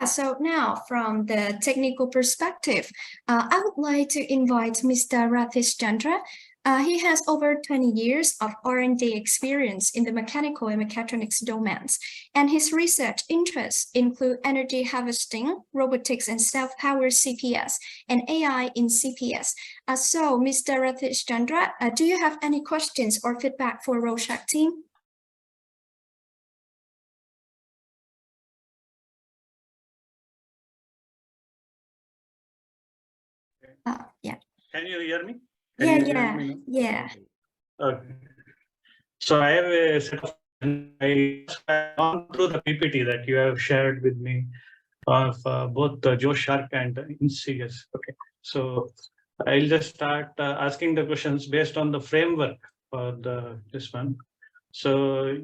so now from the technical perspective, I would like to invite Mr. Ratish Chandra. He has over 20 years of R&D experience in the mechanical and mechatronics domains, and his research interests include energy harvesting, robotics and self-powered CPS, and AI in CPS. So, Mr. Ratish Chandra, do you have any questions or feedback for Roshark team? Yeah. Can you hear me? Yeah. Okay. So I have a set of I've gone through the PPT that you have shared with me of both Roshark and InCS. Okay. So I'll just start asking the questions based on the framework for this one. So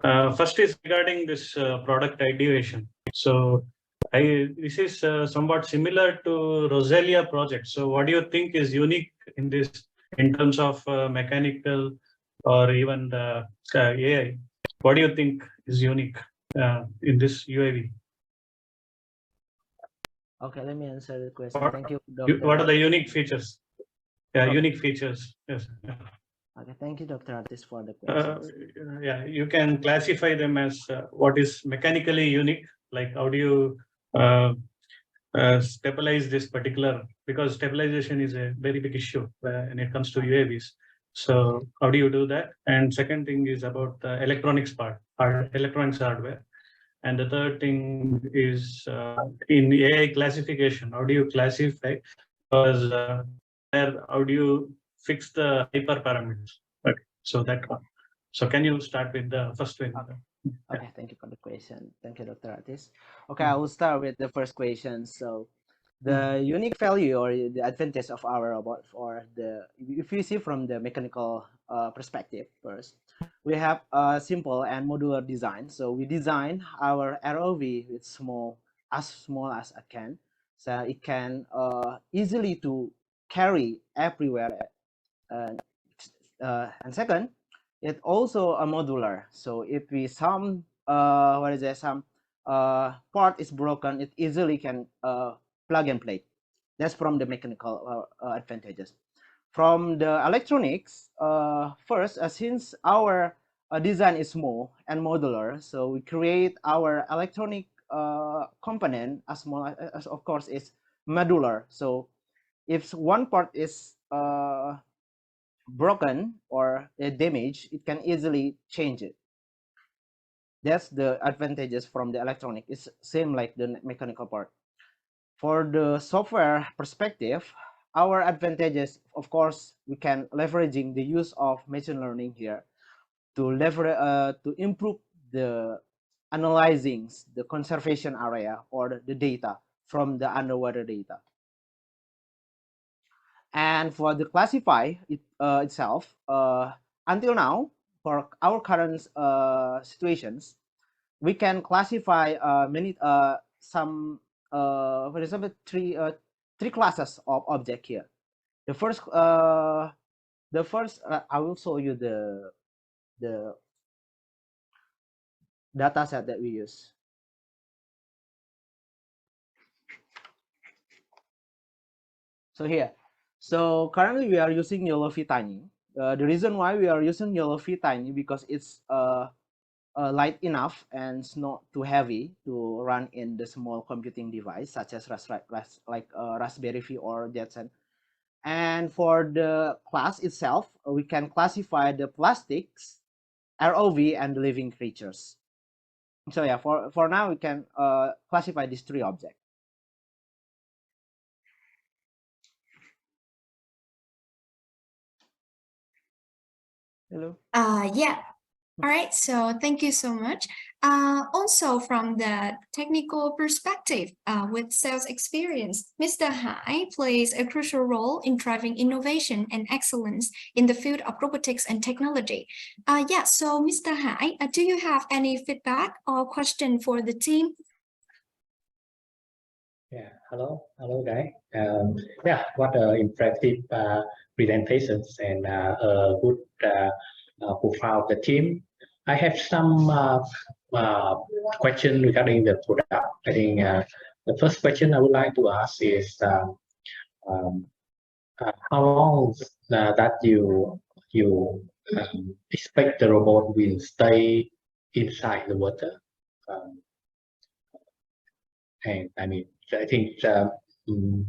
first is regarding this product ideation. So this is somewhat similar to Rosalia project. So what do you think is unique in this in terms of mechanical or even the AI? What do you think is unique in this UAV? Okay, let me answer the question. Thank you, Dr. What are the unique features? Yeah, okay. Unique features. Yes. Okay, thank you, Dr. Artis, for the questions. Yeah, you can classify them as what is mechanically unique. Like, how do you stabilize this particular? Because stabilization is a very big issue when it comes to UAVs. So, how do you do that? And second thing is about the electronics part, electronics hardware. And the third thing is in AI classification. How do you classify? Because how do you fix the hyperparameters? Okay, so that one. So can you start with the first one? Okay, thank you for the question. Thank you, Dr. Artis. Okay, I will start with the first question. So the unique value or the advantage of our robot, or the, if you see from the mechanical perspective first, we have a simple and modular design. So we design our ROV with small as I can, so it can easily to carry everywhere. And second, it's also a modular. So if we some part is broken, it easily can plug and play. That's from the mechanical advantages. From the electronics, first, since our design is small and modular, so we create our electronic component as small as, of course, is modular. So if one part is broken or damaged, it can easily change it. That's the advantages from the electronic. It's same like the mechanical part. For the software perspective, our advantages, of course, we can leveraging the use of machine learning here to leverage to improve the analyzing the conservation area or the data from the underwater data. And for the classify itself, until now, for our current situations, we can classify many for example, three classes of object here. The first I will show you the data set that we use. So here, so currently we are using YellowFi Tiny. The reason why we are using YellowFi Tiny because it's light enough and it's not too heavy to run in the small computing device such as Raspberry Pi or Jetson. And for the class itself, we can classify the plastics, ROV, and the living creatures. So yeah, for now we can classify these three objects. Hello. Yeah. All right, so thank you so much. Also, from the technical perspective, with sales experience, Mr. Hai plays a crucial role in driving innovation and excellence in the field of robotics and technology. Yeah, so Mr. Hai, do you have any feedback or question for the team? Yeah, hello guys. Yeah, what impressive presentations and a good profile of the team. I have some question regarding the product. I think the first question I would like to ask is um, how long that you expect the robot will stay inside the water. Um, and I mean, I think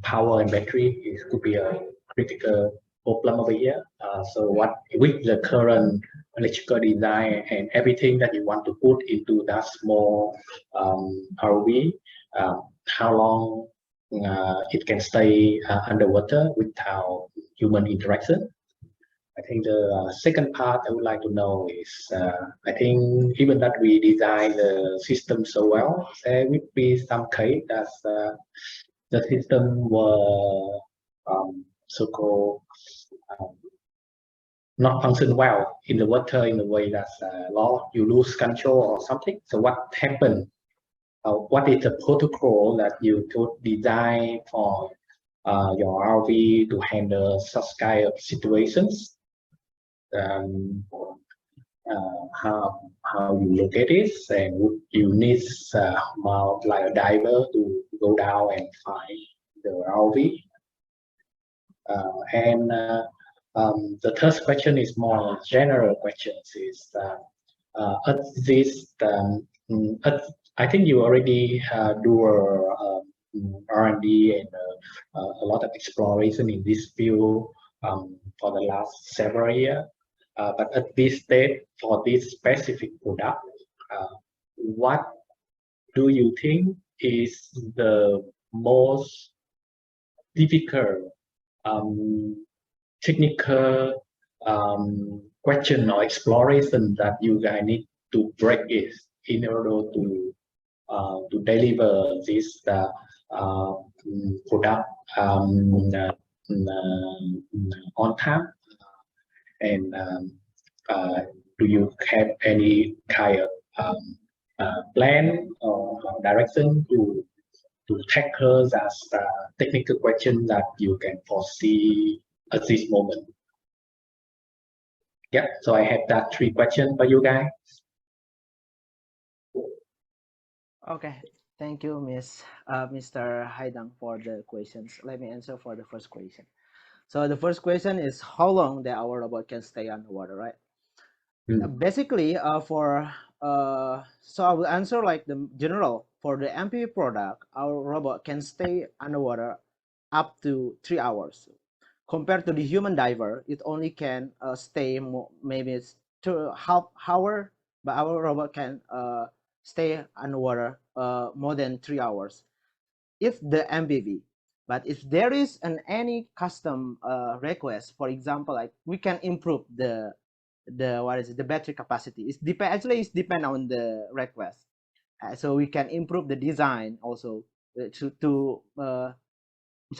power and battery could be a critical problem over here. So what with the current electrical design and everything that you want to put into that small ROV, how long it can stay underwater without human interaction? I think the second part I would like to know is, I think even that we design the system so well, there will be some case that the system were so-called um, not function well in the water in the way that you lose control or something. So what happened? What is the protocol that you could design for your RV to handle such kind of situations? How you look at it, and would you need like a diver to go down and find the RV? And the third question is more general questions. At this, I think you already do R&D and a lot of exploration in this field for the last several years. But at this stage, for this specific product, what do you think is the most difficult technical question or exploration that you guys need to break it in order to deliver this product on time? And do you have any kind of plan or direction to tackle that technical question that you can foresee at this moment? Yeah, so I have that 3 questions for you guys. Okay, thank you, Mr. Haidang, for the questions. Let me answer for the first question. So the first question is how long our robot can stay underwater, right? Basically, so I will answer like the general. For the MPV product, our robot can stay underwater up to 3 hours. Compared to the human diver, it only can stay maybe it's 2.5 hours, but our robot can stay underwater more than 3 hours. If the MPV, but if there is any custom request, for example, like we can improve the battery capacity. It's depend on the request. So we can improve the design also so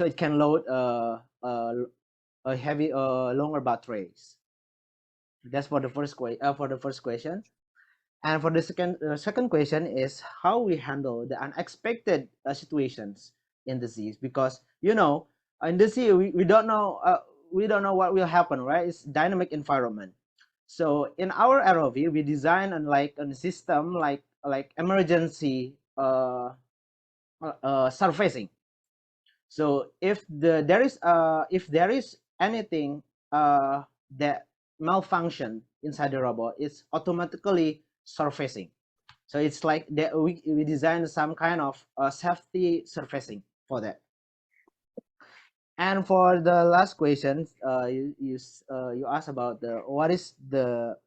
it can load a heavy longer batteries. That's for the first question. And for the second question is how we handle the unexpected situations in the seas, because in the sea we don't know what will happen, right? It's dynamic environment. So in our ROV we design a system like emergency surfacing. So if there is anything that malfunction inside the robot, it's automatically surfacing. So it's like that we design some kind of safety surfacing for that. And for the last question, you asked about what is the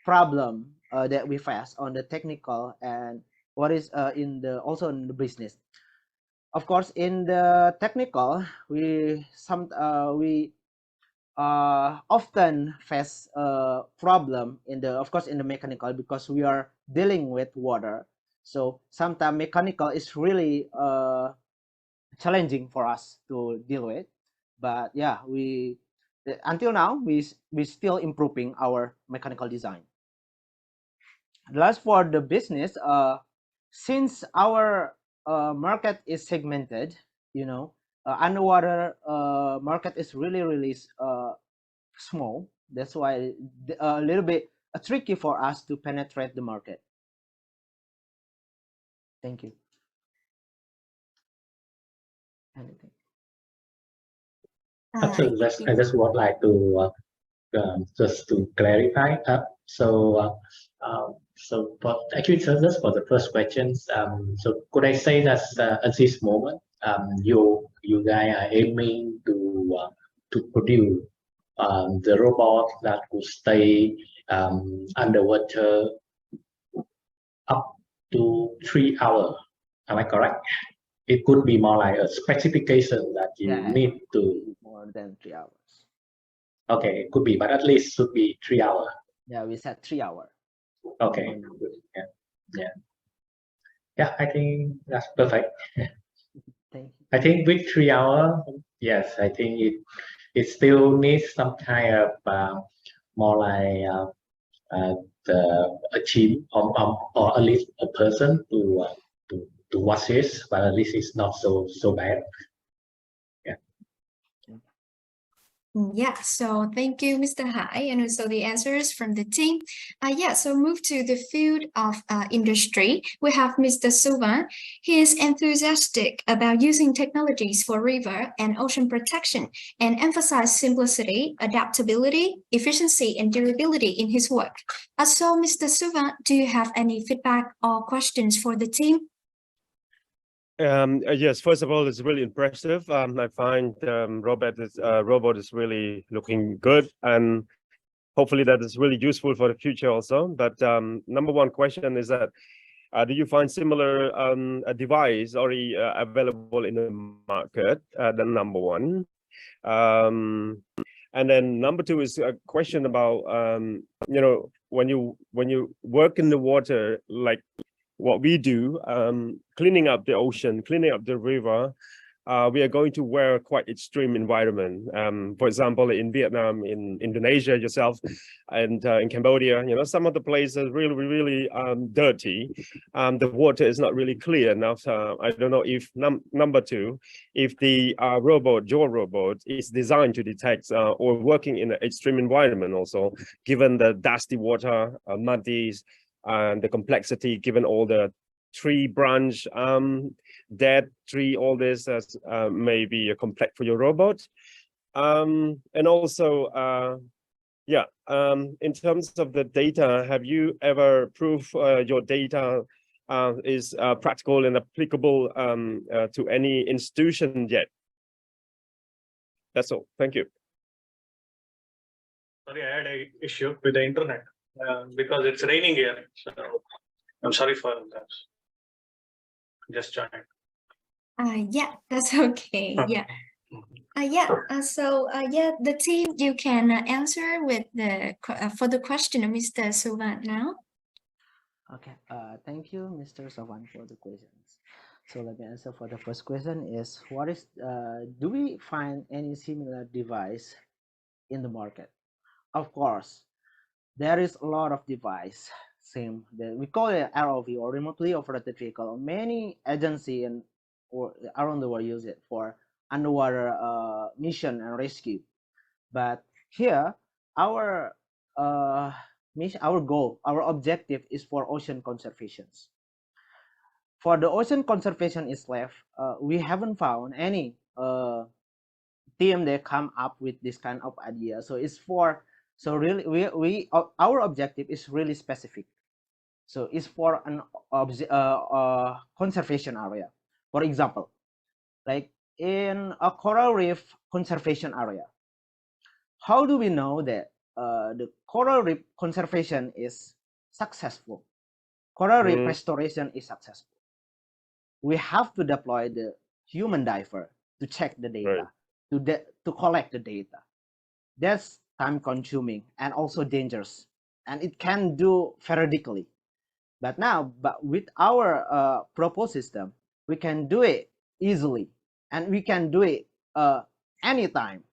problem that we face on the technical, and what is also in the business. Of course, in the technical, we often face a problem in the mechanical, because we are dealing with water. So sometimes mechanical is really challenging for us to deal with. But yeah, until now we still improving our mechanical design. Last, for the business, since our market is segmented, underwater market is really small. That's why a little bit tricky for us to penetrate the market. Thank you. Anything? Actually, I just would like to just to clarify. Just for the first questions, so could I say that at this moment, you guys are aiming to produce the robot that could stay underwater up to 3 hours. Am I correct? It could be more like a specification that you Yeah, need to. more than 3 hours. Okay, it could be, but at least should be 3 hours. Yeah, we said 3 hours. Okay, good. Yeah. I think that's perfect. Thank you. I think with 3 hours, yes, I think it still needs some kind of more like a team or at least a person to watch this, but at least it's not so bad. Yeah, so thank you, Mr. Hai, and also the answers from the team. Yeah, so move to the field of industry. We have Mr. Suvan. He is enthusiastic about using technologies for river and ocean protection and emphasize simplicity, adaptability, efficiency, and durability in his work. So, Mr. Suvan, do you have any feedback or questions for the team? Yes, first of all, it's really impressive. I find robot is really looking good, and hopefully that is really useful for the future also. But number one question is that do you find similar a device already available in the market? Then number one. And then number two is a question about when you work in the water, like what we do, cleaning up the ocean, cleaning up the river, we are going to wear quite extreme environment. For example, in Vietnam, in Indonesia yourself, and in Cambodia, some of the places are really dirty. The water is not really clear enough. I don't know if number two, if the your robot is designed to detect or working in an extreme environment also, given the dusty water, muddy, and the complexity, given all the tree branch, dead tree, all this may be complex for your robot. And also, in terms of the data, have you ever proved your data is practical and applicable to any institution yet? That's all. Thank you. Sorry, I had an issue with the internet because it's raining here. So I'm sorry for that. Just joined. Yeah, that's okay. Yeah. The team, you can answer with for the question of Mr. Suvan now. Okay. Thank you, Mr. Savan, for the questions. So let me answer for the first question is do we find any similar device in the market? Of course, there is a lot of device. Same that we call it ROV or remotely operated vehicle. Many agency or around the world use it for underwater mission and rescue. But here, our our goal, our objective is for ocean conservation. For the ocean conservation is left, we haven't found any team that come up with this kind of idea. So it's for really our objective is really specific. So it's for an conservation area. For example, like in a coral reef conservation area, how do we know that the coral reef conservation is successful? Coral reef restoration is successful. We have to deploy the human diver to check the data, to collect the data. That's time consuming and also dangerous, and it can do periodically. But with our proposed system, we can do it easily, and we can do it anytime,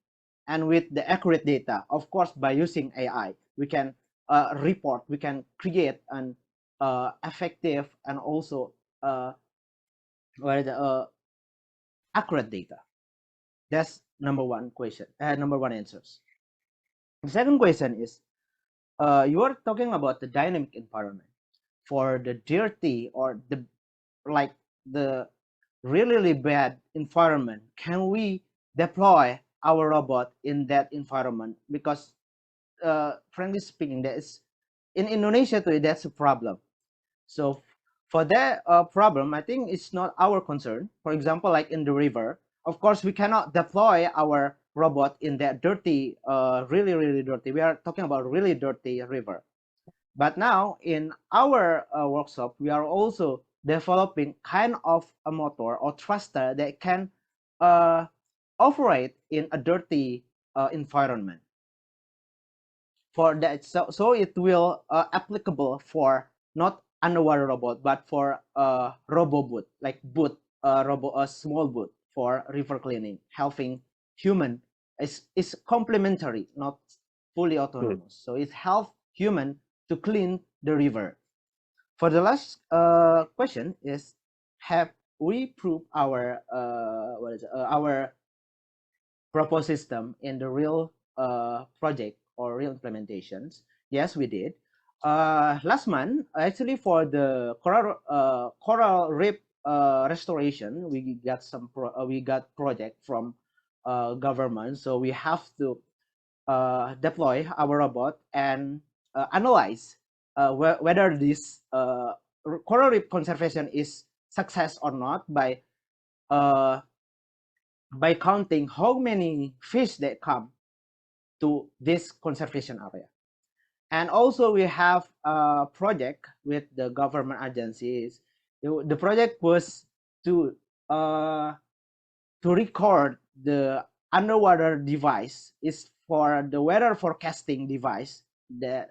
and with the accurate data. Of course, by using AI, we can we can create an effective and also accurate data. That's number one question. Number one answers. The second question is, you are talking about the dynamic environment for the dirty or the like the really bad environment, can we deploy our robot in that environment? Because frankly speaking, that is in Indonesia too, that's a problem. So for that problem, I think it's not our concern. For example, like in the river, of course, we cannot deploy our robot in that dirty, really dirty. We are talking about really dirty river. But now in our workshop, we are also developing kind of a motor or thruster that can operate in a dirty environment. For that, so it will applicable for not underwater robot, but for robo boat, like boat, a small boat for river cleaning, helping human is complementary, not fully autonomous. So it helps human to clean the river. For the last question is, have we proved our our proposed system in the real project or real implementations? Yes, we did. Last month, actually, for the coral reef restoration, we got we got project from government, so we have to deploy our robot and analyze whether this coral reef conservation is success or not uh, by counting how many fish that come to this conservation area. And also we have a project with the government agencies. The project was to record the underwater device is for the weather forecasting device that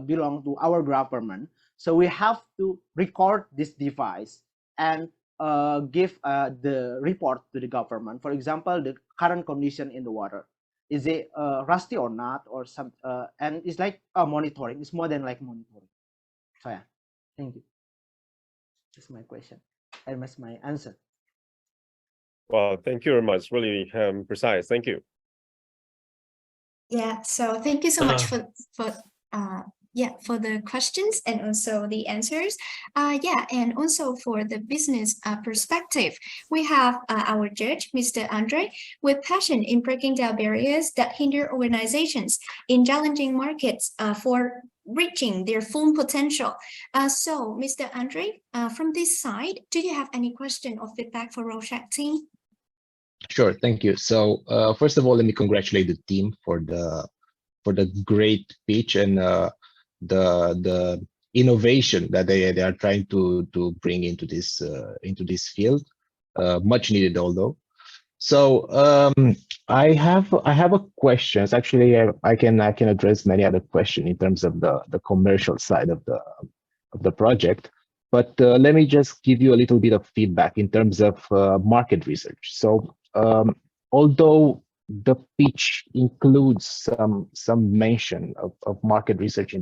belong to our government. So we have to record this device and give the report to the government. For example, the current condition in the water. Is it rusty or not, or some? And it's like monitoring. It's more than like monitoring. So yeah, thank you. That's my question. And that's my answer. Well, thank you very much. Really precise. Thank you. Yeah, so thank you so much for for the questions and also the answers. Yeah, and also for the business perspective, we have our judge, Mr. Andre, with passion in breaking down barriers that hinder organizations in challenging markets for reaching their full potential. So, Mr. Andre, from this side, do you have any question or feedback for Roshark team? Sure, thank you. So first of all, let me congratulate the team for the great pitch and the innovation that they are trying to bring into this field, much needed although. So I have a question. Actually, I can address many other questions in terms of the commercial side of the project. But let me just give you a little bit of feedback in terms of market research. So although the pitch includes some mention of market research in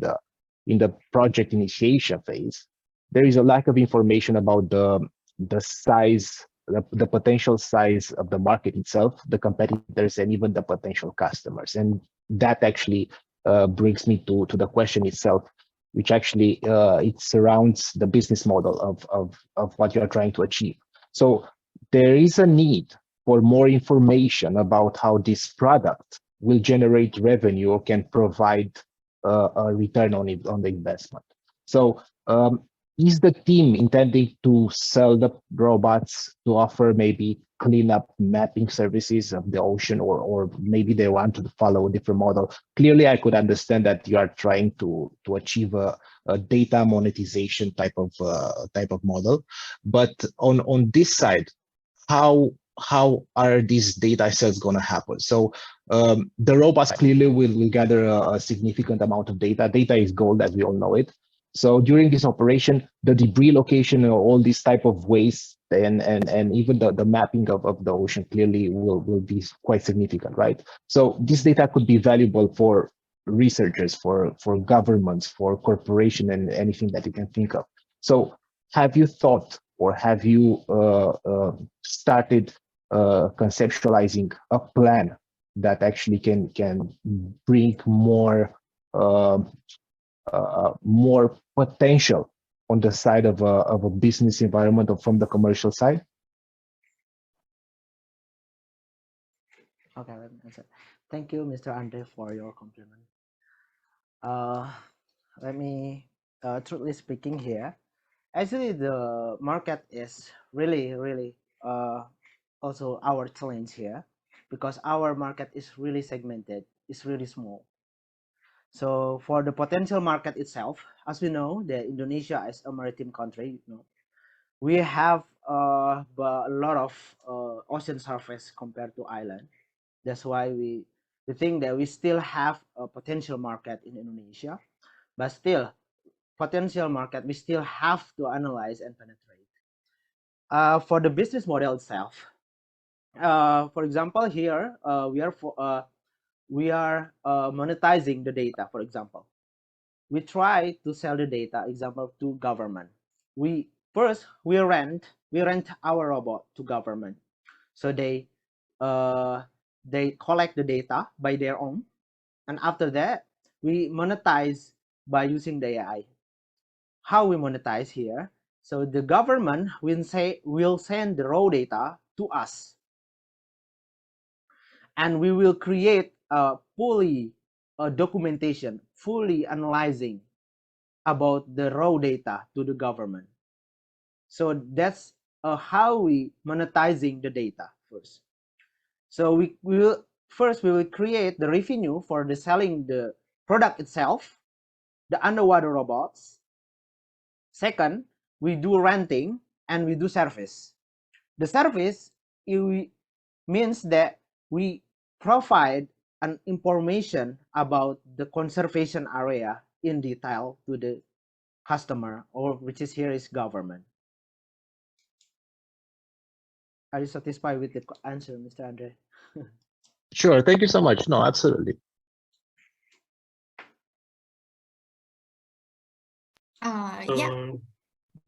the project initiation phase, there is a lack of information about the size, the potential size of the market itself, the competitors, and even the potential customers. And that actually brings me to the question itself, which actually it surrounds the business model of what you're trying to achieve. So there is a need for more information about how this product will generate revenue or can provide a return on the investment. So is the team intending to sell the robots to offer maybe cleanup mapping services of the ocean, or maybe they want to follow a different model? Clearly, I could understand that you are trying to achieve a data monetization type of model, but on this side, how are these data sets going to happen? So the robots clearly will gather a significant amount of data. Data is gold, as we all know it. So during this operation, the debris location or all these type of waste and even the mapping of the ocean clearly will be quite significant, right? So this data could be valuable for researchers, for governments, for corporation, and anything that you can think of. So have you thought, or have you started conceptualizing a plan that actually can bring more potential on the side of a business environment or from the commercial side? Okay, let me answer. Thank you, Mr. Andre, for your compliment. Let me, truthfully speaking here, actually the market is really also our challenge here, because our market is really segmented, it's really small. So for the potential market itself, as we know, that Indonesia is a maritime country, we have a lot of ocean surface compared to island. That's why we think that we still have a potential market in Indonesia, but still potential market we still have to analyze and penetrate. For the business model itself, for example, here we are monetizing the data. For example, we try to sell the data, example, to government. We rent our robot to government, so they collect the data by their own, and after that we monetize by using the AI. How we monetize here? So the government will send the raw data to us, and we will create a fully documentation, fully analyzing about the raw data to the government. So that's how we monetizing the data first. So we will create the revenue for the selling the product itself, the underwater robots. Second, we do renting and we do service. The service means that we provide an information about the conservation area in detail to the customer, or which is here is government. Are you satisfied with the answer, Mr. Andre? Sure. Thank you so much. No, absolutely. So Yeah.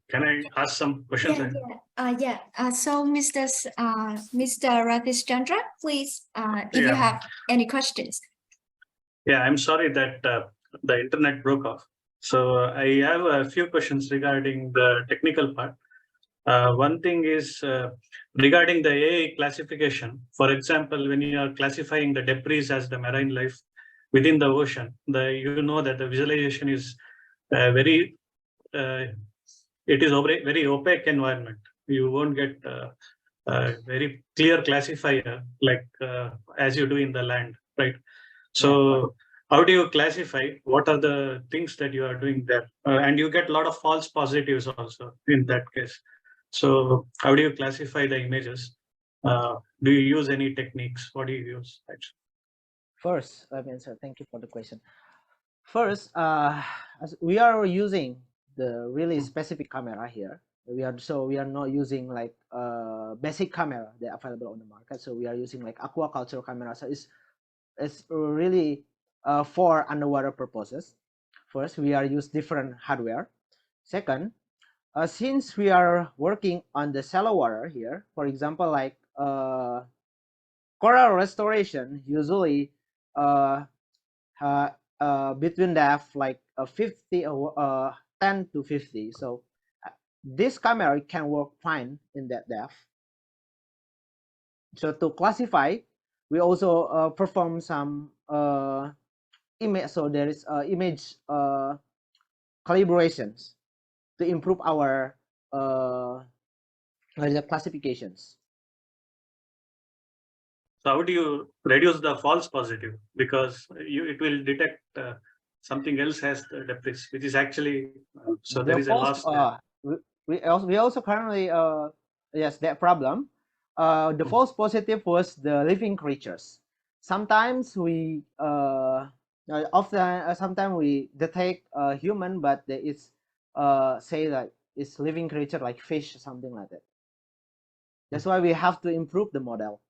can I ask some questions? So Mr. Ratish Chandra, please, if you Yeah. have any questions. Yeah, I'm sorry that the internet broke off. So I have a few questions regarding the technical part. One thing is regarding the AI classification. For example, when you are classifying the debris as the marine life within the ocean, you know that the visualization is very very opaque environment. You won't get a very clear classifier like as you do in the land, right? So how do you classify? What are the things that you are doing there? And you get a lot of false positives also in that case. So how do you classify the images? Do you use any techniques? What do you use actually? First, let me answer. Thank you for the question. First, as we are using the really specific camera here. We are not using like basic camera that are available on the market. So we are using like aquaculture camera. So it's really for underwater purposes. First, we are use different hardware. Second, since we are working on the shallow water here, for example, like coral restoration, usually between depth like 50 or 10 to 50. So this camera can work fine in that depth. So to classify, we also perform some image. So there is image calibrations to improve our classifications. So how do you reduce the false positive? Because it will detect something else has the debris, which is actually so there is a loss there. We also currently yes, that problem. The false positive was the living creatures. Sometimes we sometimes we detect a human, but there is say that it's living creature like fish or something like that. That's why we have to improve the model.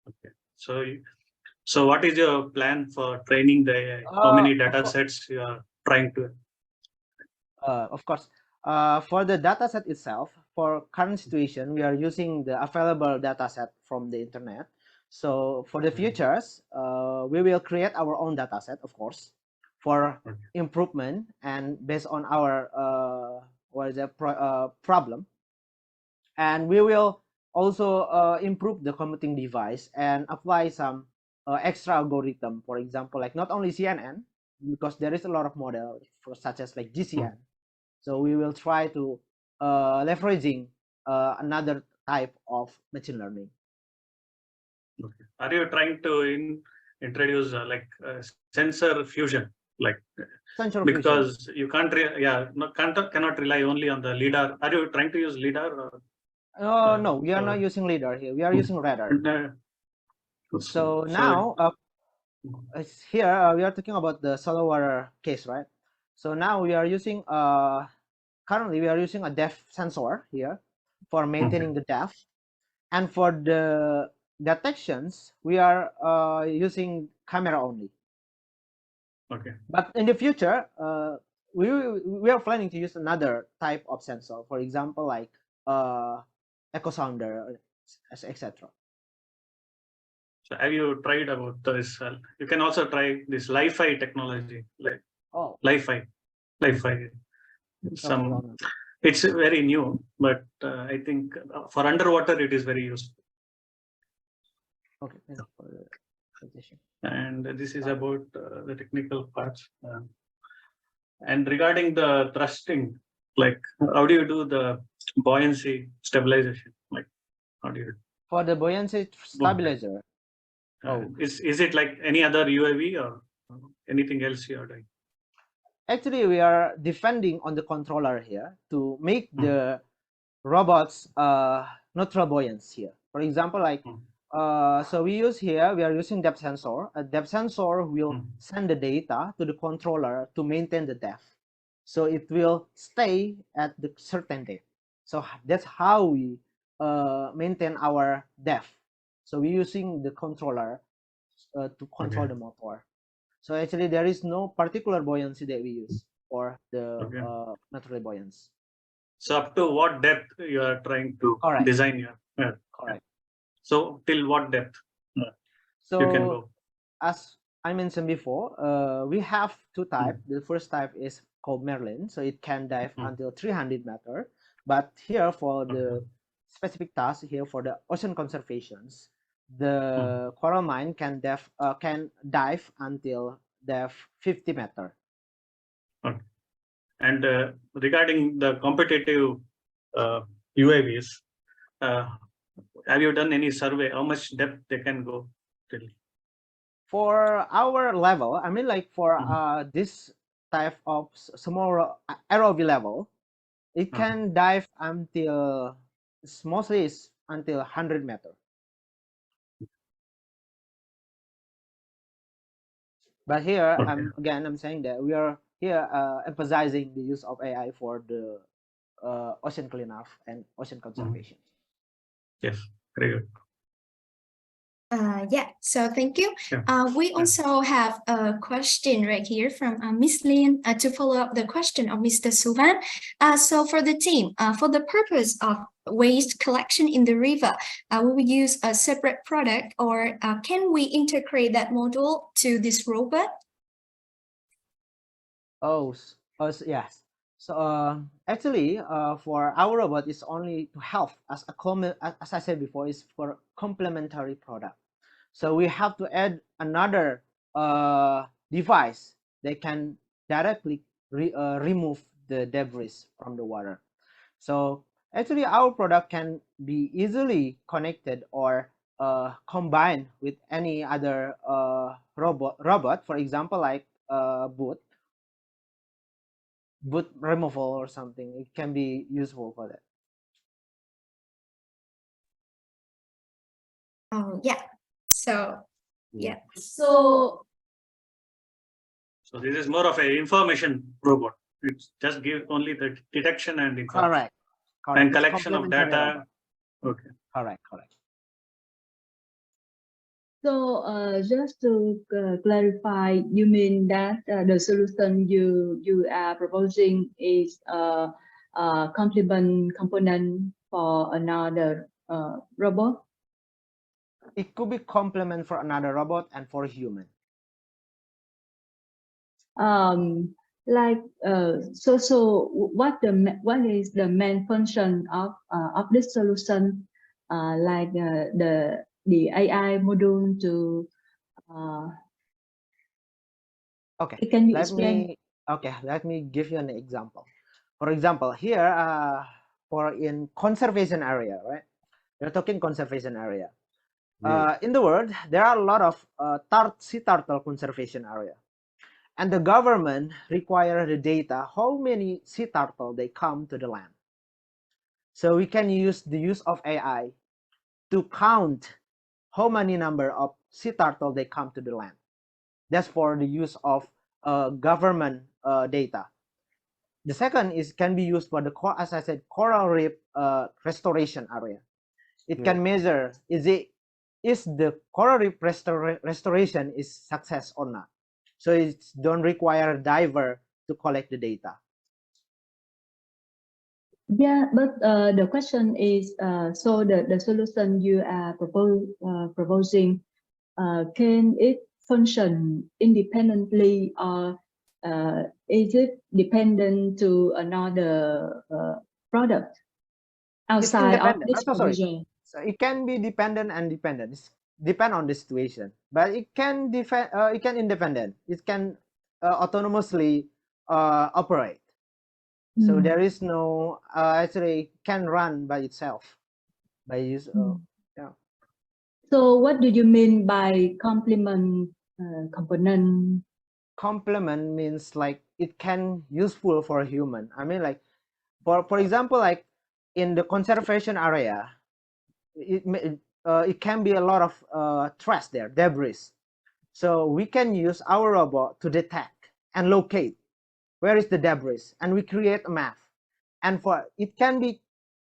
Okay. So what is your plan for training the AI? How many data sets you are trying to? Of course, for the data set itself, for current situation, we are using the available data set from the internet. So for the futures, we will create our own data set, of course, for Okay. improvement, and based on our problem, and we will also improve the computing device and apply some extra algorithm. For example, like not only CNN, because there is a lot of models for such as like GCN. So we will try to leveraging another type of machine learning. Okay. Are you trying to introduce sensor fusion, like Sensor fusion. because you can't cannot rely only on the lidar? Are you trying to use lidar? Or, No, we are not using lidar here. We are using radar. So now here we are talking about the solar water case, right? So now we are using currently we are using a depth sensor here for maintaining the depth, and for the detections we are using camera only. Okay. But in the future, we are planning to use another type of sensor, for example, like echo sounder, etc. So have you tried about this? You can also try this Li-Fi technology, like Li-Fi. Some it's very new, but I think for underwater it is very useful. Okay, thank you for the suggestion. And this is about the technical parts. And regarding the thrusting, like how do you do the buoyancy stabilization? Like how do you? For the buoyancy stabilizer. Is it like any other UAV or anything else you are doing? Actually, we are defending on the controller here to make the robots neutral buoyance here. For example, like so we are using depth sensor. A depth sensor will send the data to the controller to maintain the depth, so it will stay at the certain depth. So that's how we maintain our depth. So we're using the controller to control the motor. So actually, there is no particular buoyancy that we use for the natural buoyancy. So up to what depth you are trying to design your? Correct. So till what depth so you can go? As I mentioned before, we have two types. The first type is called Merlin, so it can dive until 300 meters. But here for the specific task here for the ocean conservations, the coral mine can dive until depth 50 meters. Okay. And regarding the competitive UAVs, have you done any survey? How much depth they can go till? For our level, I mean, like for this type of small ROV level, it can dive until mostly is until 100 meters. But here, I'm saying that we are here emphasizing the use of AI for the ocean cleanup and ocean conservation. Yes, very good. Yeah, so thank you. We also have a question right here from Miss Lin to follow up the question of Mr. Suvan. So for the team, for the purpose of waste collection in the river, will we use a separate product, or can we integrate that module to this robot? Yes. So actually, for our robot, is only to help as I said before, is for complementary product. So we have to add another device that can directly remove the debris from the water. So actually, our product can be easily connected or combined with any other robot. For example, like boot removal or something. It can be useful for that. Oh yeah. So yeah. So this is more of an information robot. It's just give only the detection and information. Correct. And collection of data. Okay. Correct. So just to clarify, you mean that the solution you are proposing is a complement component for another robot? It could be complement for another robot and for human. So what is the main function of this solution, the AI module to Okay, can you let explain? let me give you an example. For example, here for in conservation area, right? We're talking conservation area. In the world, there are a lot of sea turtle conservation area, and the government require the data how many sea turtle they come to the land. So we can use the use of AI to count how many number of sea turtle they come to the land. That's for the use of government data. The second is can be used for the as I said coral reef restoration area. It can measure is the coral reef restoration is success or not. So it don't require a diver to collect the data. Yeah, but the question is, so the solution you are proposing, can it function independently, or is it dependent to another product It's outside of independent. this I'm so sorry. provision? So it can be dependent and dependent. It's depend on the situation, but it can it can independent. It can autonomously operate. So there is no actually can run by itself by use. Yeah. So what do you mean by complement component? Complement means like it can useful for a human. I mean, like for example, like in the conservation area, it can be a lot of trash there, debris. So we can use our robot to detect and locate where is the debris, and we create a map. And for it can be,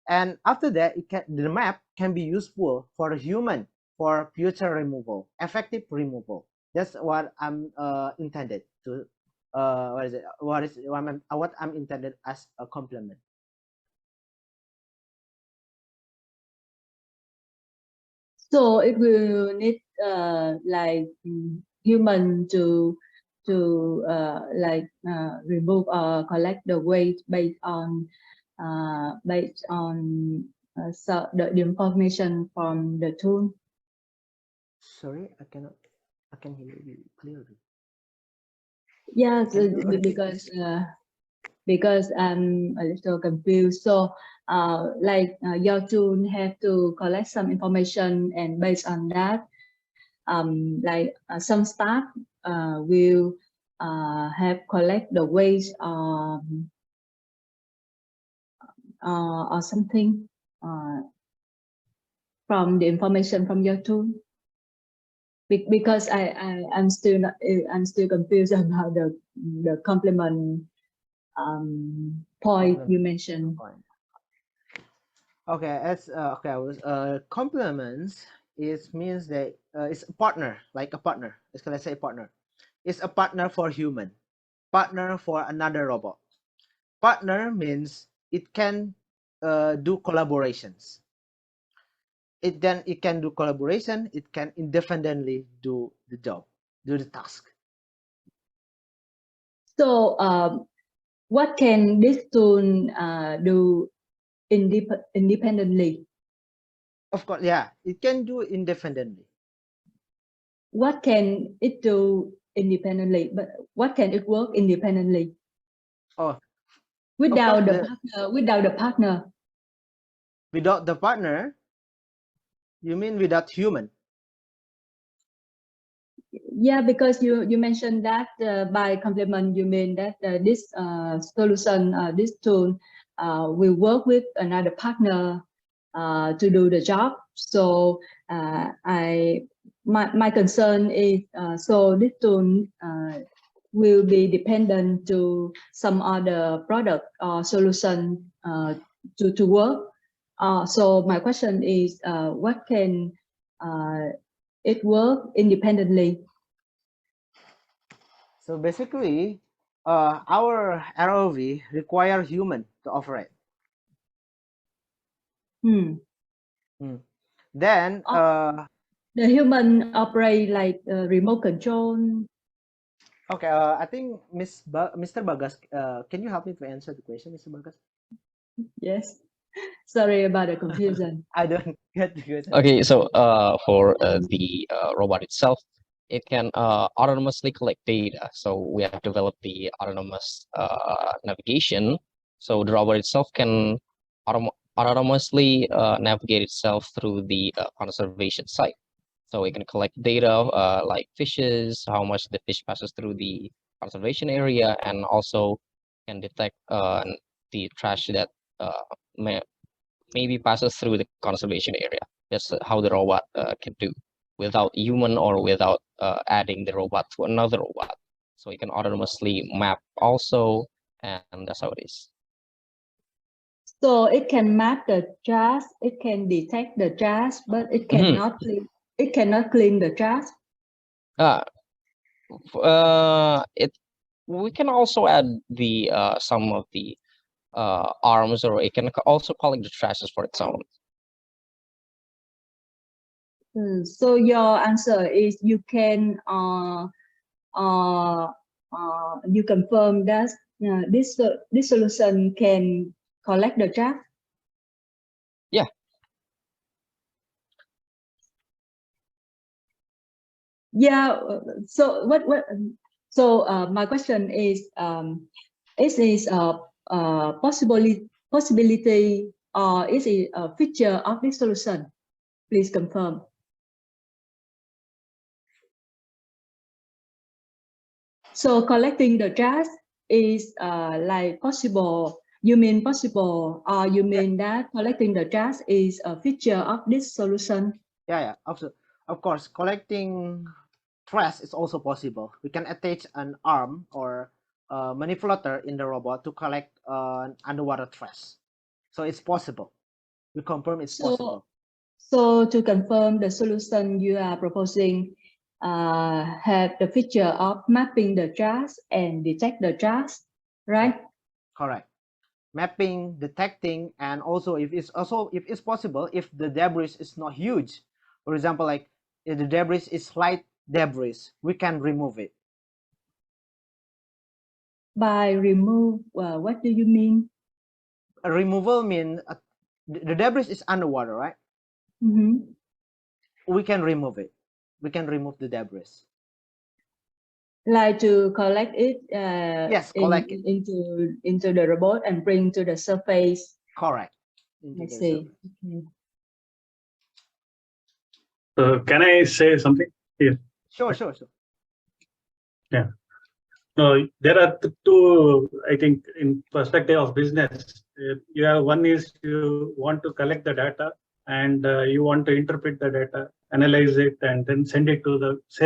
and after that, the map can be useful for a human for future removal, effective removal. That's what I'm intended to. What is it? What I'm intended as a complement. So it will need human to remove or collect the waste based on so the information from the tool. Sorry, I can hear you clearly. Yes, Can you repeat this? because I'm a little confused. So, your tool have to collect some information, and based on that, some staff will have collect the waste or something from the information from your tool. Because I'm still not, I'm still confused about the complement point you mentioned. Okay, as okay, I was complements. It means that it's a partner, like a partner. Let's say partner. It's a partner for human, partner for another robot. Partner means it can do collaborations. It can do collaboration. It can independently do the job, do the task. So, what can this tool do independently? Of course, yeah, it can do independently. What can it do independently? But what can it work independently? Oh, Without course, without the partner. Without the partner, you mean without human? Yeah, because you mentioned that by complement you mean that this solution, this tool will work with another partner to do the job. So my concern is so this tool will be dependent to some other product or solution to work. So my question is, what can it work independently? So basically, our ROV require human to operate. Then the human operate like remote control. Okay, I think Mr. Bagas, can you help me to answer the question, Mr. Bagas? Yes. Sorry about the confusion. I don't get the question. Okay, so for the robot itself, it can autonomously collect data. So we have developed the autonomous navigation. So the robot itself can autonomously navigate itself through the conservation site. So it can collect data like fishes, how much the fish passes through the conservation area, and also can detect the trash that maybe passes through the conservation area. That's how the robot can do without human or without adding the robot to another robot. So it can autonomously map also, and that's how it is. So it can map the trash, it can detect the trash, but it cannot clean. It cannot clean the trash. We can also add the some of the arms, or it can also collect the trashes for its own. So your answer is you can you confirm that this solution can collect the trash? Yeah. Yeah. So my question is this a possibility or is it a feature of this solution? Please confirm. So collecting the trash is like possible. You mean possible, or you mean that collecting the trash is a feature of this solution? Yeah. Of course, collecting trash is also possible. We can attach an arm or a manipulator in the robot to collect underwater trash. So it's possible. We confirm it's possible. So to confirm, the solution you are proposing have the feature of mapping the trash and detect the trash, right? Yeah, correct. Mapping, detecting, and also if it's possible, if the debris is not huge, for example, like if the debris is light debris, we can remove it. By remove, what do you mean? A removal means the debris is underwater, right? Mm-hmm. We can remove it. We can remove the debris. Like to collect it, yes, collect it into the robot and bring to the surface. Correct. I see. Okay. Can I say something here? Sure. Yeah. No, there are two, I think, in perspective of business. You have one is you want to collect the data and you want to interpret the data, analyze it, and then sell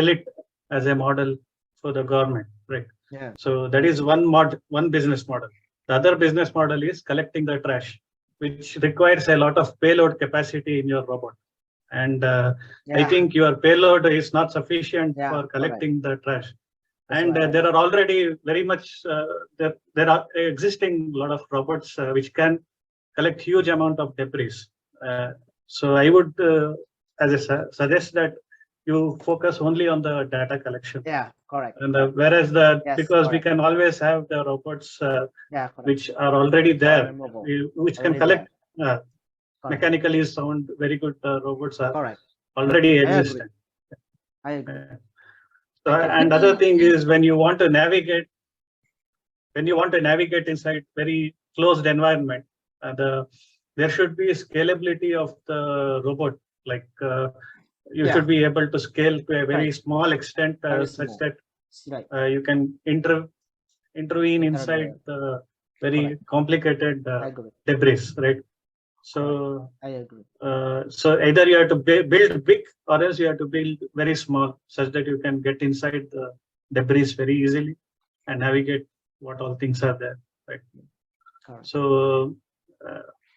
it as a model for the government, right? Yeah. So that is one business model. The other business model is collecting the trash, which requires a lot of payload capacity in your robot. And I think your payload is not sufficient for collecting the trash. And there are already very much there are existing lot of robots which can collect huge amount of debris. So I would suggest that you focus only on the data collection. Yeah, correct. And whereas because we can always have the robots which are already there, which can collect mechanically sound very good robots are already existent. I agree. So, and other thing is when you want to navigate inside very closed environment, there should be scalability of the robot. Like you should be able to scale to a very small extent, such that you can intervene inside the very complicated debris, right? So I agree. So either you have to build big, or else you have to build very small, such that you can get inside the debris very easily and navigate what all things are there, right? So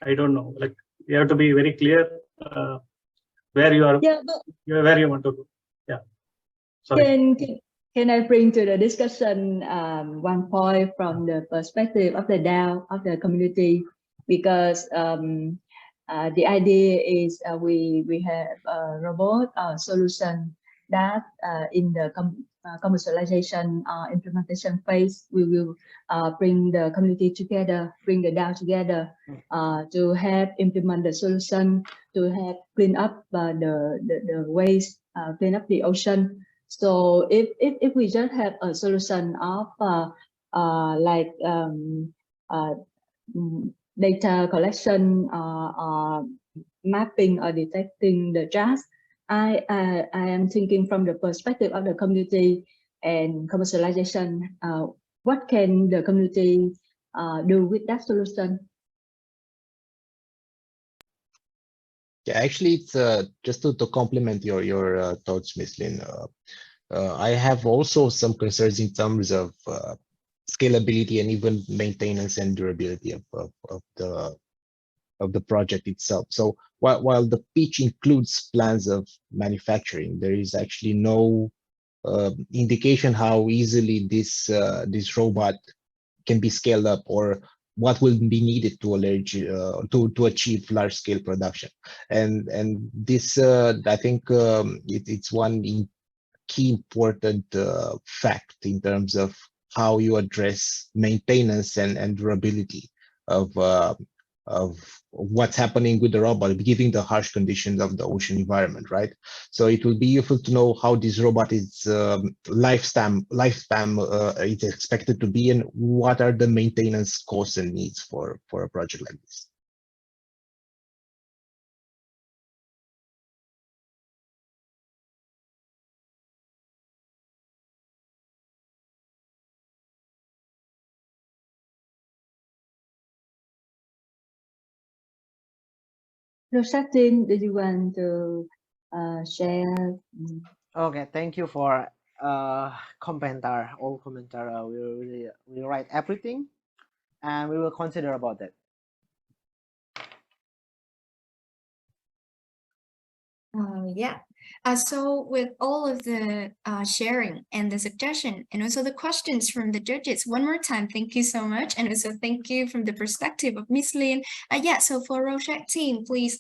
I don't know, like you have to be very clear where you are, where you want to go. Yeah. Sorry. Can I bring to the discussion one point from the perspective of the DAO of the community? Because the idea is we have a robot solution that in the commercialization implementation phase, we will bring the community together, bring the DAO together to help implement the solution, to help clean up the waste, clean up the ocean. So if we just have a solution of like data collection, mapping or detecting the trash, I am thinking from the perspective of the community and commercialization. What can the community do with that solution? Yeah, actually, it's just to complement your thoughts, Ms. Lin. I have also some concerns in terms of scalability and even maintenance and durability of the project itself. So while the pitch includes plans of manufacturing, there is actually no indication how easily this robot can be scaled up, or what will be needed to achieve large scale production. And this I think it's one key important fact in terms of how you address maintenance and durability of what's happening with the robot, given the harsh conditions of the ocean environment, right? So it will be useful to know how this robot is lifespan is expected to be, and what are the maintenance costs and needs for a project like this. Roshark team, do you want to share? Okay, thank you for commentar. All commentar. We'll write everything, and we will consider about that. Yeah. So with all of the sharing and the suggestion and also the questions from the judges, one more time, thank you so much. And also thank you from the perspective of Miss Lin. Yeah, so for Roshark team, please